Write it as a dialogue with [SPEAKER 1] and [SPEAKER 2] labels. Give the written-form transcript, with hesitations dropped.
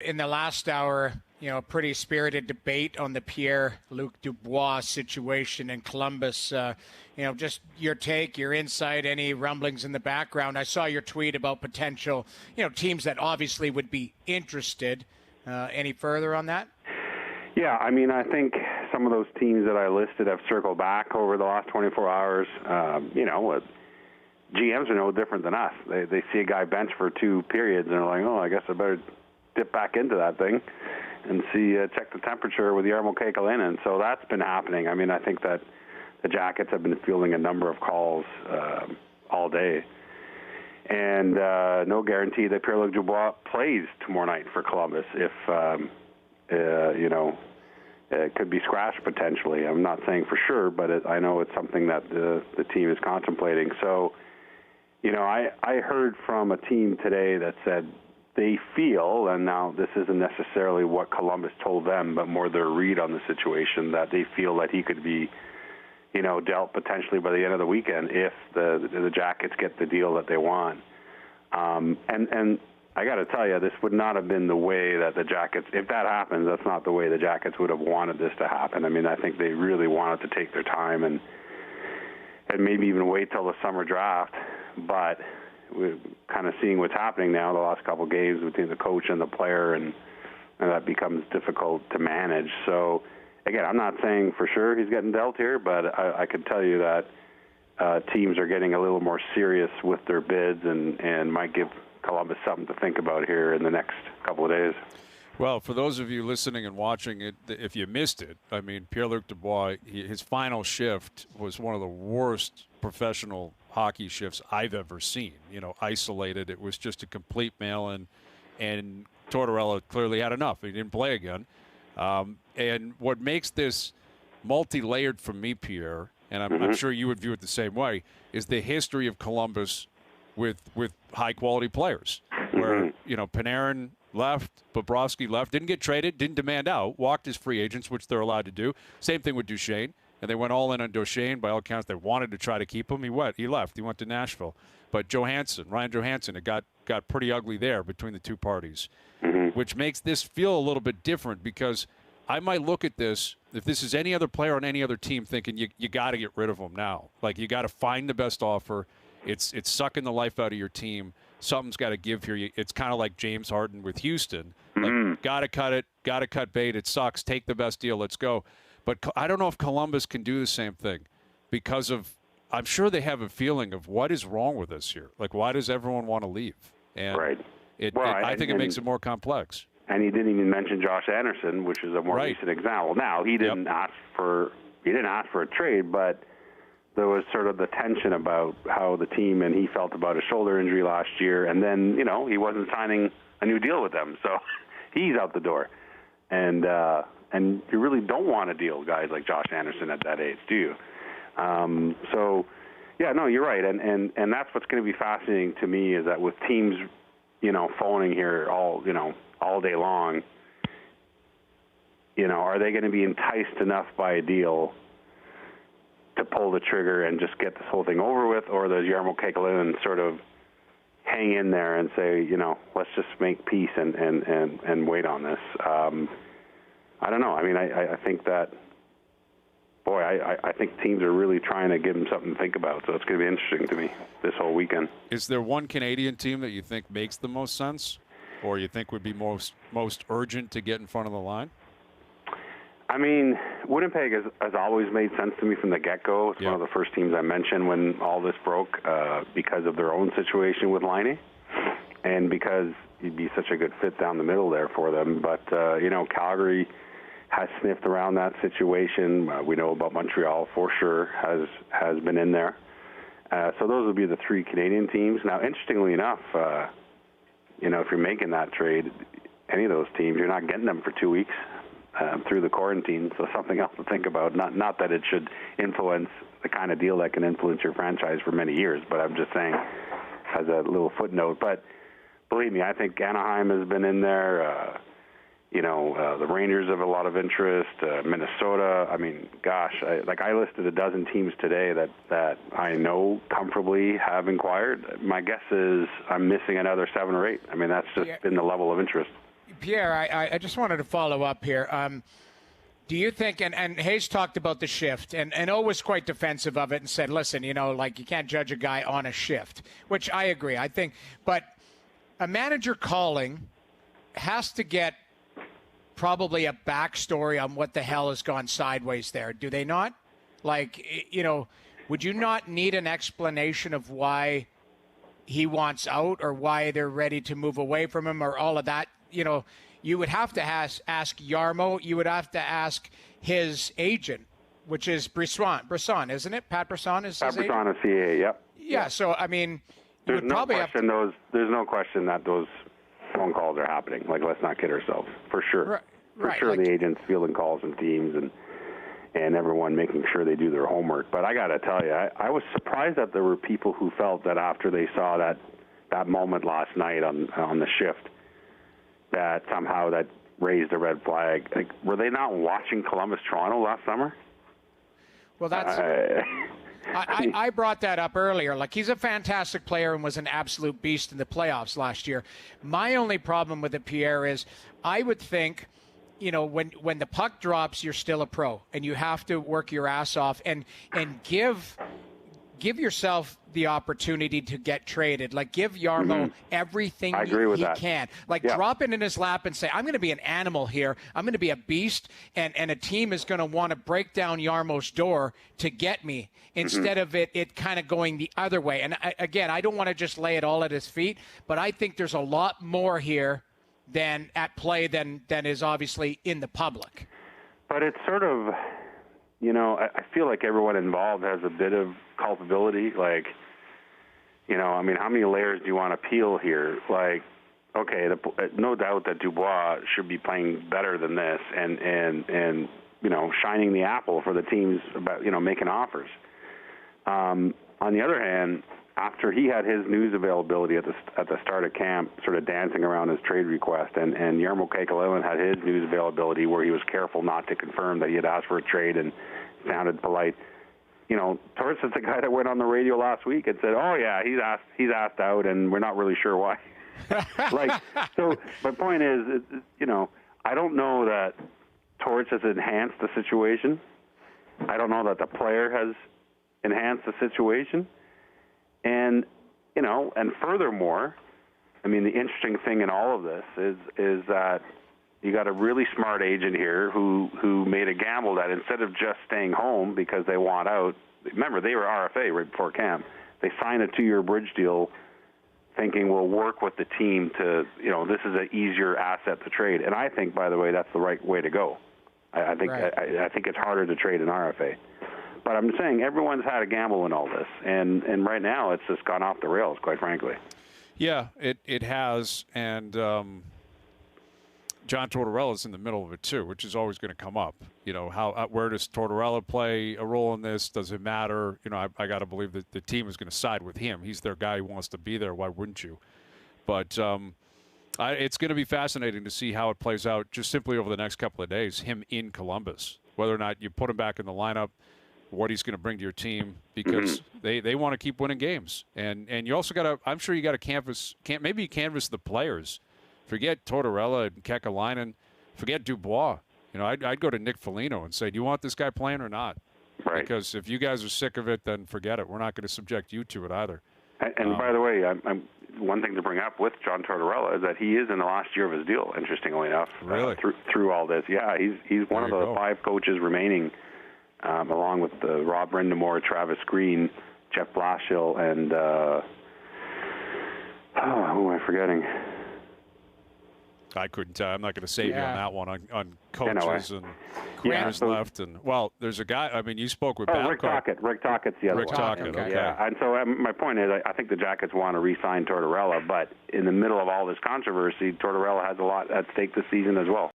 [SPEAKER 1] In the last hour, a pretty spirited debate on the Pierre Dubois situation in Columbus. Just your take, your insight, any rumblings in the background. I saw your tweet about potential, teams that obviously would be interested. Any further on that?
[SPEAKER 2] Yeah, I think some of those teams that I listed have circled back over the last 24 hours. GMs are no different than us. They see a guy bench for 2 periods and they're like, I guess I better dip back into that thing and check the temperature with Jarmo Kekalainen. And so that's been happening. I think that the Jackets have been fielding a number of calls all day. And no guarantee that Pierre Dubois plays tomorrow night for Columbus if, it could be scratched potentially. I'm not saying for sure, but I know it's something that the team is contemplating. So, I heard from a team today that said they feel, and now this isn't necessarily what Columbus told them, but more their read on the situation, that they feel that he could be, dealt potentially by the end of the weekend if the Jackets get the deal that they want. And I got to tell you, this would not have been the way that the Jackets, if that happens, that's not the way the Jackets would have wanted this to happen. I think they really wanted to take their time and maybe even wait till the summer draft. But we're kind of seeing what's happening now the last couple of games between the coach and the player, and that becomes difficult to manage. So, again, I'm not saying for sure he's getting dealt here, but I can tell you that teams are getting a little more serious with their bids and might give Columbus something to think about here in the next couple of days.
[SPEAKER 3] Well, for those of you listening and watching it, if you missed it, Pierre Dubois, his final shift was one of the worst professional hockey shifts I've ever seen. Isolated. It was just a complete mail-in, and Tortorella clearly had enough. He didn't play again. And what makes this multi-layered for me, Pierre, and I'm sure you would view it the same way, is the history of Columbus with high-quality players, where, Panarin left, Bobrovsky left, didn't get traded, didn't demand out, walked as free agents, which they're allowed to do. Same thing with Duchesne, and they went all in on Duchesne. By all accounts, they wanted to try to keep him. He left. He went to Nashville. But Ryan Johansson, it got pretty ugly there between the two parties, which makes this feel a little bit different, because I might look at this, if this is any other player on any other team, thinking you got to get rid of him now. Like, you got to find the best offer. It's sucking the life out of your team. Something's got to give here. It's kind of like James Harden with Houston. Got to cut it. Got to cut bait. It sucks. Take the best deal. Let's go. But I don't know if Columbus can do the same thing, because I'm sure they have a feeling of what is wrong with us here. Like, why does everyone want to leave? And
[SPEAKER 2] right.
[SPEAKER 3] I think it makes it more complex.
[SPEAKER 2] And he didn't even mention Josh Anderson, which is a more recent example. Now, he didn't ask for a trade, but there was sort of the tension about how the team and he felt about his shoulder injury last year, and then he wasn't signing a new deal with them, so he's out the door. And you really don't want to deal with guys like Josh Anderson at that age, do you? So, yeah, no, you're right, and that's what's going to be fascinating to me, is that with teams, phoning here all day long, are they going to be enticed enough by a deal to pull the trigger and just get this whole thing over with, or does Jarmo Kekalainen sort of hang in there and say, let's just make peace and wait on this? I don't know. I think that, I think teams are really trying to give him something to think about, so it's going to be interesting to me this whole weekend.
[SPEAKER 3] Is there one Canadian team that you think makes the most sense, or you think would be most urgent to get in front of the line?
[SPEAKER 2] Winnipeg has always made sense to me from the get-go. It's one of the first teams I mentioned when all this broke, because of their own situation with Laine, and because he'd be such a good fit down the middle there for them. But, Calgary has sniffed around that situation. We know about Montreal for sure, has been in there. So those would be the 3 Canadian teams. Now, interestingly enough, if you're making that trade, any of those teams, you're not getting them for 2 weeks. Through the quarantine, so something else to think about. Not that it should influence the kind of deal that can influence your franchise for many years, but I'm just saying as a little footnote. But believe me, I think Anaheim has been in there. The Rangers have a lot of interest. Minnesota. I listed a dozen teams today that I know comfortably have inquired. My guess is I'm missing another 7 or 8. That's just been the level of interest.
[SPEAKER 1] Pierre, I just wanted to follow up here. Do you think, and Hayes talked about the shift, and O was quite defensive of it and said, listen, you can't judge a guy on a shift, which I agree. I think, but a manager calling has to get probably a backstory on what the hell has gone sideways there. Do they not? Would you not need an explanation of why he wants out or why they're ready to move away from him or all of that? You would have to ask Yarmo. You would have to ask his agent, which is Brisson, isn't it? Pat Brisson is his agent?
[SPEAKER 2] Pat Brisson of CA, yep.
[SPEAKER 1] Yeah, so, I mean,
[SPEAKER 2] there's no question that those phone calls are happening. Let's not kid ourselves. For sure.
[SPEAKER 1] Right.
[SPEAKER 2] The agents fielding calls from teams and everyone making sure they do their homework. But I got to tell you, I was surprised that there were people who felt that after they saw that moment last night on the shift, that somehow that raised a red flag. Were they not watching Columbus-Toronto last summer?
[SPEAKER 1] Well, that's... I brought that up earlier. He's a fantastic player and was an absolute beast in the playoffs last year. My only problem with it, Pierre, is I would think, when the puck drops, you're still a pro, and you have to work your ass off and give yourself the opportunity to get traded. Give Yarmo everything he can. Drop it in his lap and say, I'm going to be an animal here. I'm going to be a beast, and a team is going to want to break down Yarmo's door to get me instead of it kind of going the other way. And again, I don't want to just lay it all at his feet, but I think there's a lot more here than at play than is obviously in the public.
[SPEAKER 2] But it's sort of... I feel like everyone involved has a bit of culpability. How many layers do you want to peel here? Okay, no doubt that Dubois should be playing better than this and shining the apple for the teams about, making offers. On the other hand, after he had his news availability at the start of camp, sort of dancing around his trade request, and Jarmo Kekalainen had his news availability where he was careful not to confirm that he had asked for a trade and sounded polite. Torts is the guy that went on the radio last week and said, "Oh yeah, he's asked out, and we're not really sure why." So my point is, I don't know that Torts has enhanced the situation. I don't know that the player has enhanced the situation. And, and furthermore, the interesting thing in all of this is that you got a really smart agent here who made a gamble that instead of just staying home because they want out, remember, they were RFA right before camp. They signed a 2-year bridge deal thinking we'll work with the team to, this is an easier asset to trade. And I think, by the way, that's the right way to go. I think it's harder to trade an RFA. But I'm saying everyone's had a gamble in all this, and right now it's just gone off the rails, quite frankly.
[SPEAKER 3] Yeah, it has, and John Tortorella's in the middle of it too, which is always going to come up. Where does Tortorella play a role in this? Does it matter? I got to believe that the team is going to side with him. He's their guy who wants to be there. Why wouldn't you? But it's going to be fascinating to see how it plays out just simply over the next couple of days, him in Columbus, whether or not you put him back in the lineup, what he's going to bring to your team, because they want to keep winning games. And you also got to, I'm sure you got to canvass the players. Forget Tortorella and Kekalainen. Forget Dubois. I'd go to Nick Foligno and say, do you want this guy playing or not?
[SPEAKER 2] Right.
[SPEAKER 3] Because if you guys are sick of it, then forget it. We're not going to subject you to it either.
[SPEAKER 2] And by the way, I'm one thing to bring up with John Tortorella is that he is in the last year of his deal, interestingly enough.
[SPEAKER 3] Really?
[SPEAKER 2] Through all this. Yeah, he's one of the 5 coaches remaining, along with Rob Brindamore, Travis Green, Jeff Blashill, and who am I forgetting?
[SPEAKER 3] I couldn't tell. I'm not going to save you on that one on coaches and who's left. And there's a guy. you spoke with Babcock.
[SPEAKER 2] Rick Tockett's the other one.
[SPEAKER 3] Rick Tocchet, okay.
[SPEAKER 2] Yeah, and so my point is, I think the Jackets want to re-sign Tortorella, but in the middle of all this controversy, Tortorella has a lot at stake this season as well.